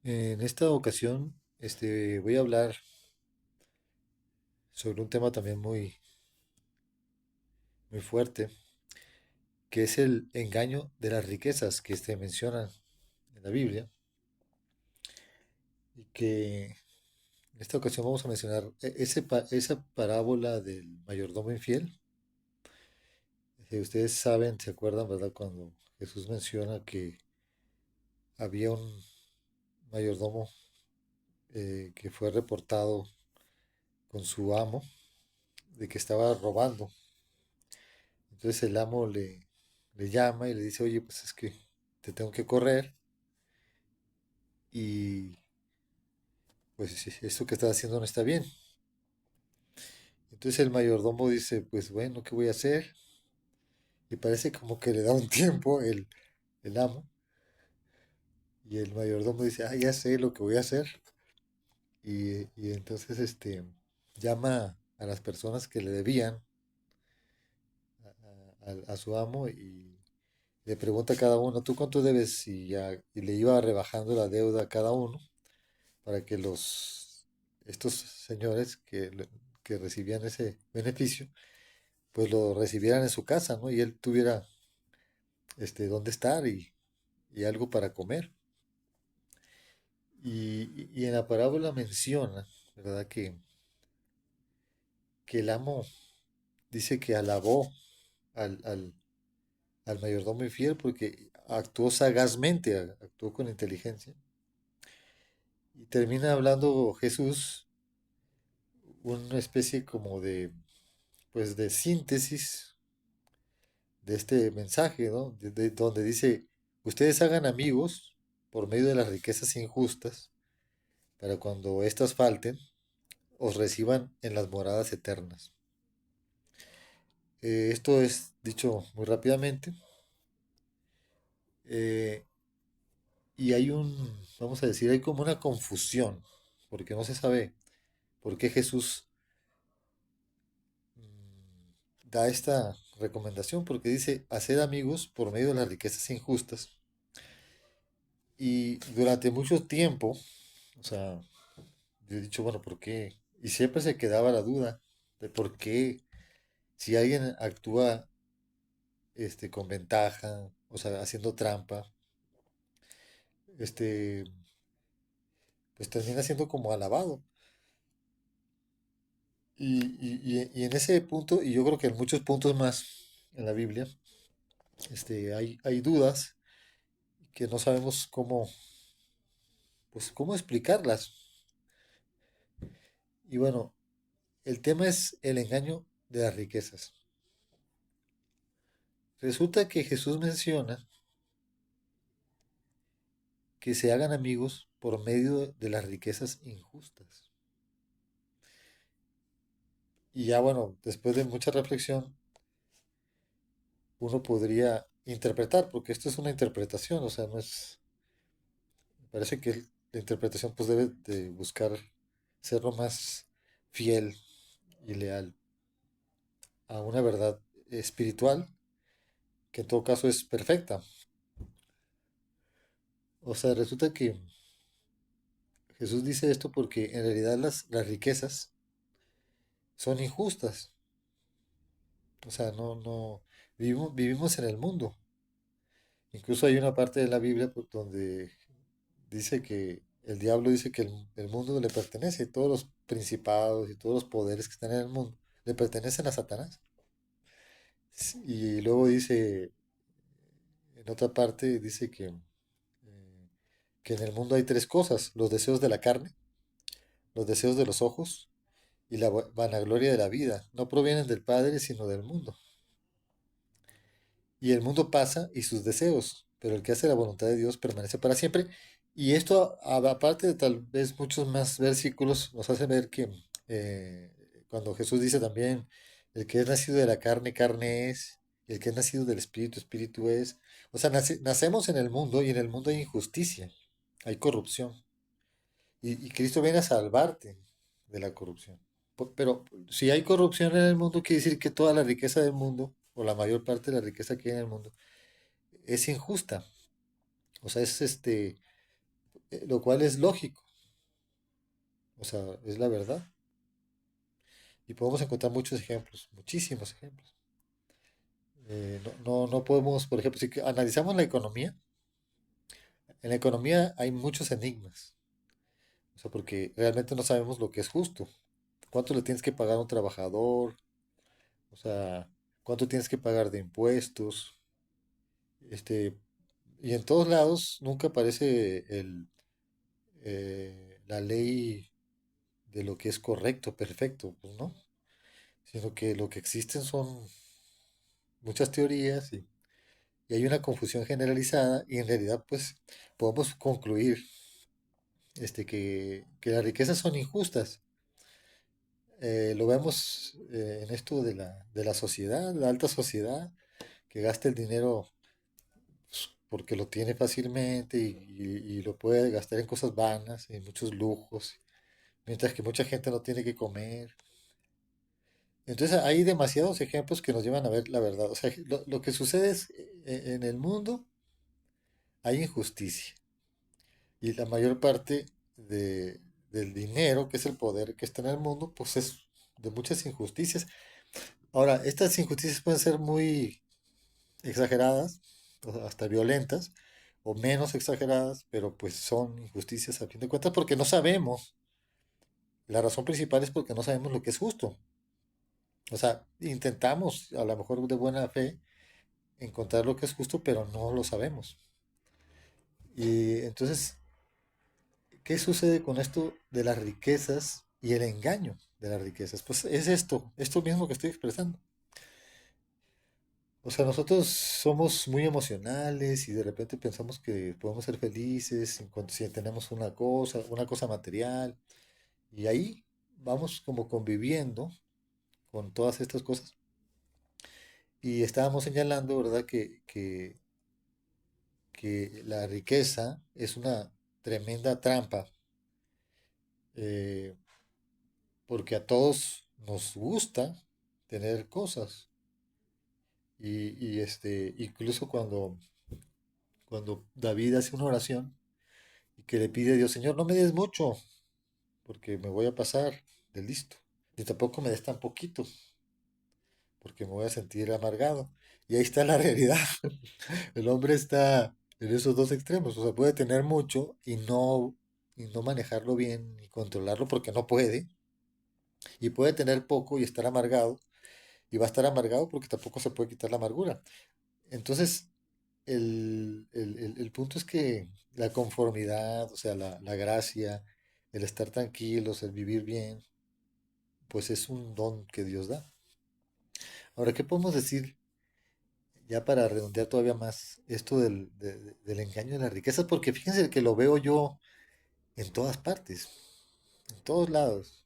En esta ocasión, voy a hablar sobre un tema también muy fuerte, que es el engaño de las riquezas que se mencionan en la Biblia y que en esta ocasión vamos a mencionar esa parábola del mayordomo infiel. Ustedes saben, se acuerdan, ¿verdad? Cuando Jesús menciona que había un mayordomo que fue reportado con su amo de que estaba robando. Entonces el amo le llama y le dice, oye, pues es que te tengo que correr y pues esto que estás haciendo no está bien. Entonces el mayordomo dice, pues bueno, ¿qué voy a hacer? Y parece como que le da un tiempo el amo y el mayordomo dice, ah, ya sé lo que voy a hacer. Y entonces llama a las personas que le debían a su amo y le pregunta a cada uno, ¿tú cuánto debes? Y le iba rebajando la deuda a cada uno para que estos señores que recibían ese beneficio, pues lo recibieran en su casa, ¿no? Y él tuviera dónde estar y algo para comer. Y en la parábola menciona, ¿verdad? Que el amo dice que alabó al, al, al mayordomo infiel porque actuó sagazmente, actuó con inteligencia. Y termina hablando Jesús una especie como pues de síntesis de este mensaje, ¿no? Donde dice, ustedes hagan amigos por medio de las riquezas injustas, para cuando éstas falten, os reciban en las moradas eternas. Esto es dicho muy rápidamente, eh, y vamos a decir, hay como una confusión, porque no se sabe por qué Jesús da esta recomendación, porque dice, hacer amigos por medio de las riquezas injustas, y durante mucho tiempo, o sea, yo he dicho, bueno, ¿por qué? Y siempre se quedaba la duda de por qué, si alguien actúa con ventaja, o sea, haciendo trampa, este, pues termina siendo como alabado. Y en ese punto, y yo creo que en muchos puntos más en la Biblia, hay dudas que no sabemos pues, cómo explicarlas. Y bueno, el tema es el engaño de las riquezas. Resulta que Jesús menciona que se hagan amigos por medio de las riquezas injustas. Y ya bueno, después de mucha reflexión, uno podría interpretar, porque esto es una interpretación, o sea, no es, me parece que la interpretación pues debe de buscar ser lo más fiel y leal a una verdad espiritual, que en todo caso es perfecta. O sea, resulta que Jesús dice esto porque en realidad las riquezas son injustas. O sea, vivimos en el mundo. Incluso hay una parte de la Biblia donde dice que el diablo dice que el mundo le pertenece, todos los principados y todos los poderes que están en el mundo le pertenecen a Satanás. Sí, y luego dice, en otra parte, dice que en el mundo hay tres cosas, los deseos de la carne, los deseos de los ojos y la vanagloria de la vida. No provienen del Padre, sino del mundo. Y el mundo pasa y sus deseos, pero el que hace la voluntad de Dios permanece para siempre. Y esto, aparte de tal vez muchos más versículos, nos hace ver que eh, cuando Jesús dice también, el que es nacido de la carne, carne es, y el que es nacido del espíritu, espíritu es. O sea, nacemos en el mundo y en el mundo hay injusticia, hay corrupción. Y Cristo viene a salvarte de la corrupción. Pero si hay corrupción en el mundo, quiere decir que toda la riqueza del mundo, o la mayor parte de la riqueza que hay en el mundo, es injusta. O sea, lo cual es lógico, o sea, es la verdad. Y podemos encontrar muchos ejemplos, muchísimos ejemplos. No podemos, por ejemplo, si analizamos la economía, en la economía hay muchos enigmas, o sea, porque realmente no sabemos lo que es justo. ¿Cuánto le tienes que pagar a un trabajador? O sea, ¿cuánto tienes que pagar de impuestos? Este, y en todos lados nunca aparece la ley de lo que es correcto, perfecto, pues no, sino que lo que existen son muchas teorías y hay una confusión generalizada y en realidad pues podemos concluir que las riquezas son injustas. Lo vemos en esto de la sociedad, la alta sociedad, que gasta el dinero pues, porque lo tiene fácilmente y lo puede gastar en cosas vanas, en muchos lujos, mientras que mucha gente no tiene que comer. Entonces hay demasiados ejemplos que nos llevan a ver la verdad. O sea, lo que sucede es en el mundo hay injusticia y la mayor parte del dinero, que es el poder que está en el mundo, pues es de muchas injusticias. Ahora, estas injusticias pueden ser muy exageradas, o sea, hasta violentas, o menos exageradas, pero pues son injusticias a fin de cuentas porque no sabemos. La razón principal es porque no sabemos lo que es justo. O sea, intentamos, a lo mejor de buena fe, encontrar lo que es justo, pero no lo sabemos. Y entonces, ¿qué sucede con esto de las riquezas y el engaño de las riquezas? Pues es esto mismo que estoy expresando. O sea, nosotros somos muy emocionales y de repente pensamos que podemos ser felices en cuanto si tenemos una cosa material, y ahí vamos como conviviendo con todas estas cosas. Y estábamos señalando, ¿verdad?, que la riqueza es una tremenda trampa, eh, porque a todos nos gusta tener cosas. Incluso cuando David hace una oración y que le pide a Dios, Señor, no me des mucho, porque me voy a pasar de listo. Ni tampoco me des tan poquito, porque me voy a sentir amargado. Y ahí está la realidad. El hombre está en esos dos extremos. O sea, puede tener mucho y no manejarlo bien y controlarlo porque no puede. Y puede tener poco y estar amargado. Y va a estar amargado porque tampoco se puede quitar la amargura. Entonces, el punto es que la conformidad, o sea, la gracia, el estar tranquilos, el vivir bien, pues es un don que Dios da. Ahora, ¿qué podemos decir ya para redondear todavía más esto del engaño de las riquezas? Porque fíjense que lo veo yo en todas partes, en todos lados.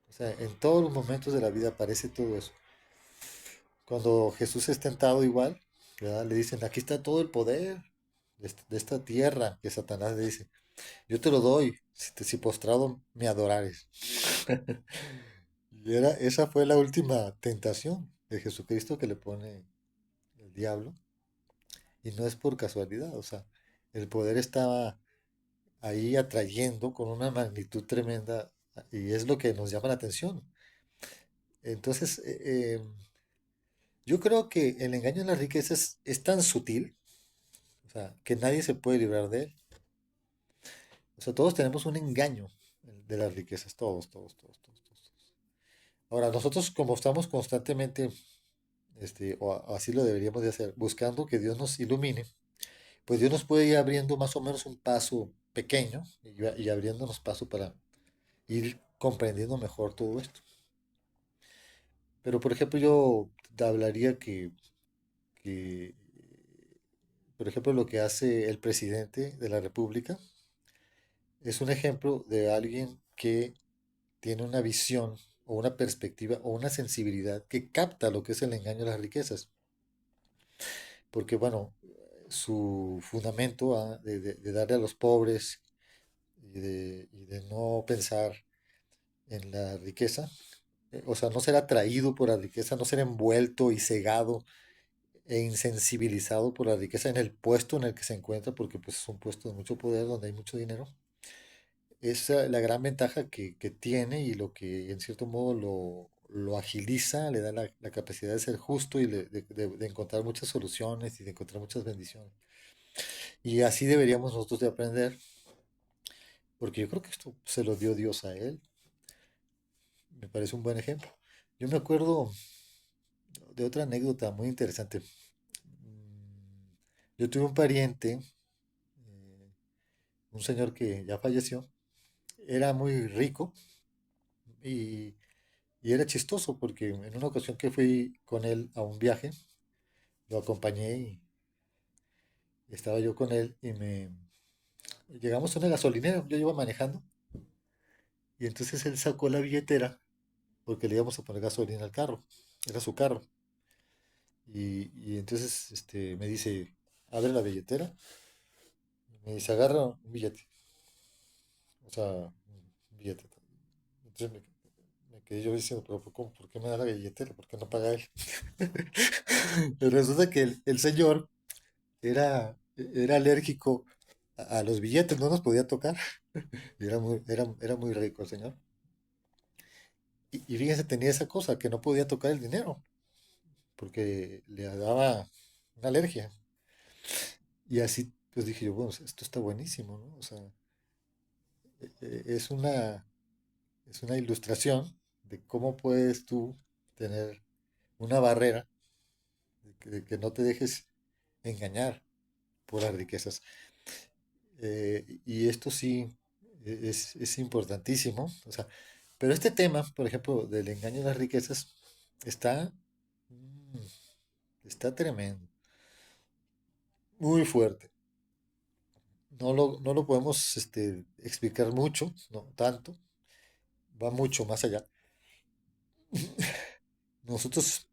O sea, en todos los momentos de la vida aparece todo eso. Cuando Jesús es tentado igual, ¿verdad? Le dicen, aquí está todo el poder de esta tierra, que Satanás le dice, yo te lo doy si postrado me adorares. Esa fue la última tentación de Jesucristo que le pone el diablo. Y no es por casualidad, o sea, el poder estaba ahí atrayendo con una magnitud tremenda y es lo que nos llama la atención. Entonces, yo creo que el engaño en las riquezas es tan sutil, o sea, que nadie se puede librar de él. O sea, todos tenemos un engaño de las riquezas, todos. Ahora, nosotros como estamos constantemente, así lo deberíamos de hacer, buscando que Dios nos ilumine, pues Dios nos puede ir abriendo más o menos un paso pequeño y abriéndonos paso para ir comprendiendo mejor todo esto. Pero, por ejemplo, yo te hablaría que, por ejemplo, lo que hace el presidente de la República es un ejemplo de alguien que tiene una visión o una perspectiva o una sensibilidad que capta lo que es el engaño de las riquezas. Porque, bueno, su fundamento de darle a los pobres y de no pensar en la riqueza, o sea, no ser atraído por la riqueza, no ser envuelto y cegado e insensibilizado por la riqueza en el puesto en el que se encuentra, porque pues es un puesto de mucho poder donde hay mucho dinero. es la gran ventaja que tiene y lo que en cierto modo lo agiliza, le da la capacidad de ser justo y de encontrar muchas soluciones y de encontrar muchas bendiciones. Y así deberíamos nosotros de aprender, porque yo creo que esto se lo dio Dios a él. Me parece un buen ejemplo. Yo me acuerdo de otra anécdota muy interesante. Yo tuve un pariente, un señor que ya falleció, era muy rico y, y era chistoso porque en una ocasión que fui con él a un viaje, lo acompañé y estaba yo con él y llegamos a una gasolinera, yo iba manejando y entonces él sacó la billetera porque le íbamos a poner gasolina al carro, era su carro. Y entonces me dice, abre la billetera, y me dice, agarra un billete, o sea, un billete. Entonces me quedé yo diciendo, pero ¿por qué me da la billetera? ¿Por qué no paga él? Y resulta que el señor era alérgico a los billetes, no nos podía tocar. Y era muy rico el señor. Y fíjense, tenía esa cosa, que no podía tocar el dinero, porque le daba una alergia. Y así, pues dije yo, bueno, esto está buenísimo, ¿no? O sea, e- e- es una, es una ilustración de cómo puedes tú tener una barrera de que no te dejes engañar por las riquezas. Y esto sí es importantísimo. O sea, pero este tema, por ejemplo, del engaño de las riquezas, está, mm, está tremendo, muy fuerte. No lo podemos explicar mucho, no tanto, va mucho más allá. Nosotros,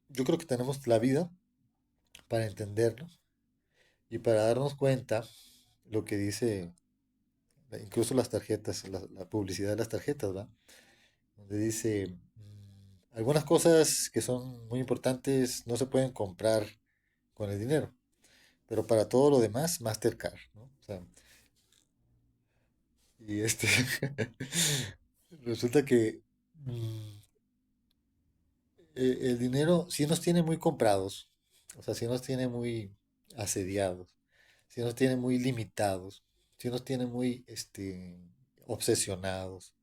yo creo que tenemos la vida para entenderlo y para darnos cuenta lo que dice, incluso las tarjetas, la publicidad de las tarjetas, ¿va? Donde dice, algunas cosas que son muy importantes no se pueden comprar con el dinero, pero para todo lo demás, Mastercard, ¿no? O sea, y resulta que el dinero sí nos tiene muy comprados, o sea, sí nos tiene muy asediados, sí nos tiene muy limitados, sí nos tiene muy obsesionados,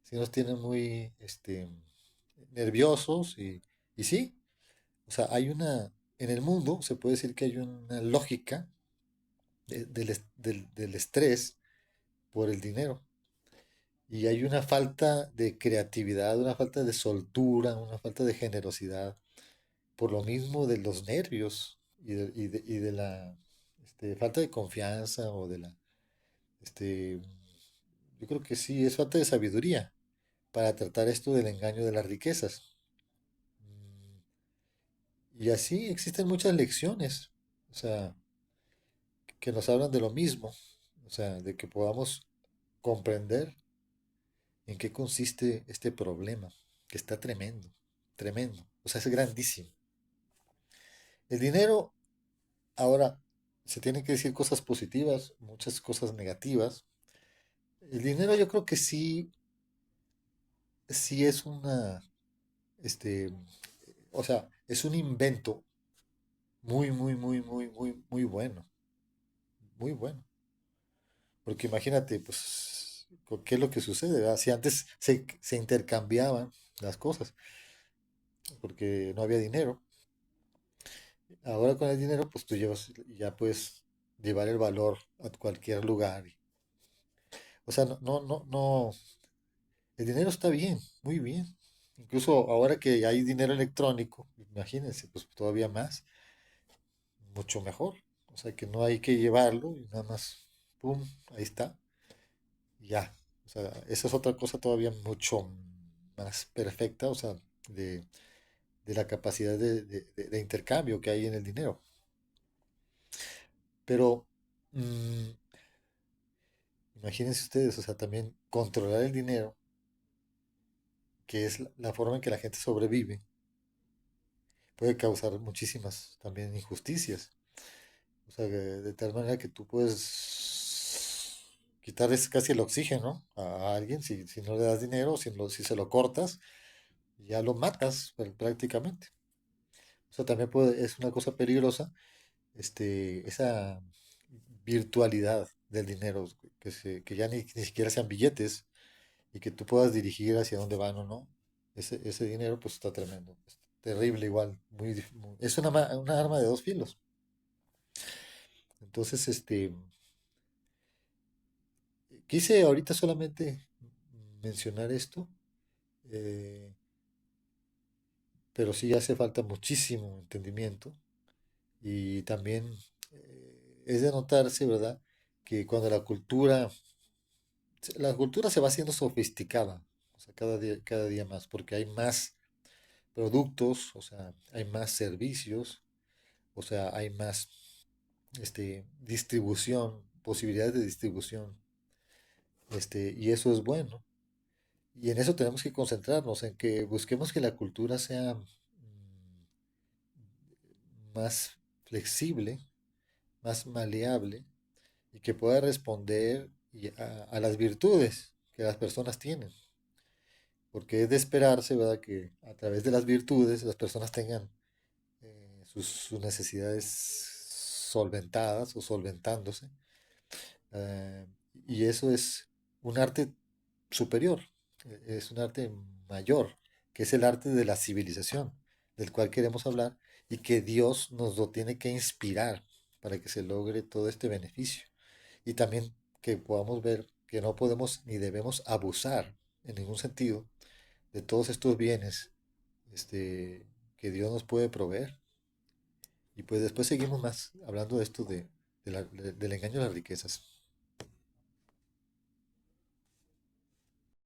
sí nos tiene muy nerviosos y sí, o sea, en el mundo se puede decir que hay una lógica del estrés por el dinero. Y hay una falta de creatividad, una falta de soltura, una falta de generosidad, por lo mismo de los nervios y de la falta de confianza o este, yo creo que sí, es falta de sabiduría para tratar esto del engaño de las riquezas. Mm, Y así existen muchas lecciones, o sea, que nos hablan de lo mismo, o sea, de que podamos comprender en qué consiste este problema, que está tremendo, tremendo, o sea, es grandísimo. El dinero, ahora, se tienen que decir cosas positivas, muchas cosas negativas. El dinero yo creo que sí, sí es este, o sea, es un invento muy, muy, muy, muy, muy, muy bueno, muy bueno. Porque imagínate, pues, ¿qué es lo que sucede, verdad? Si antes se intercambiaban las cosas, porque no había dinero. Ahora con el dinero, pues tú ya puedes llevar el valor a cualquier lugar. O sea, no, el dinero está bien, muy bien. Incluso ahora que hay dinero electrónico, imagínense, pues todavía más, mucho mejor. O sea, que no hay que llevarlo y nada más, pum, ahí está, y ya. O sea, esa es otra cosa todavía mucho más perfecta, o sea, de, de la capacidad de intercambio que hay en el dinero. Pero mm, imagínense ustedes, o sea, también controlar el dinero, que es la forma en que la gente sobrevive, puede causar muchísimas también injusticias. O sea, de tal manera que tú puedes, quitarles casi el oxígeno a alguien si no le das dinero, si se lo cortas, ya lo matas prácticamente. O sea, también es una cosa peligrosa, esa virtualidad del dinero, que ya ni siquiera sean billetes y que tú puedas dirigir hacia dónde van o no. Ese dinero pues está tremendo, es terrible igual, es una arma de dos filos. Entonces, quise ahorita solamente mencionar esto, eh, pero sí hace falta muchísimo entendimiento y también es de notarse, ¿verdad? Que cuando la cultura se va haciendo sofisticada, o sea, cada día más, porque hay más productos, o sea, hay más servicios, o sea, hay más distribución, posibilidades de distribución, y eso es bueno. Y en eso tenemos que concentrarnos, en que busquemos que la cultura sea más flexible, más maleable y que pueda responder a las virtudes que las personas tienen. Porque es de esperarse, ¿verdad?, que a través de las virtudes las personas tengan sus necesidades solventadas o solventándose. eh, y eso es un arte superior, es un arte mayor, que es el arte de la civilización, del cual queremos hablar y que Dios nos lo tiene que inspirar para que se logre todo este beneficio. Y también que podamos ver que no podemos ni debemos abusar en ningún sentido de todos estos bienes que Dios nos puede proveer. Y pues después seguimos más hablando de esto del engaño a las riquezas.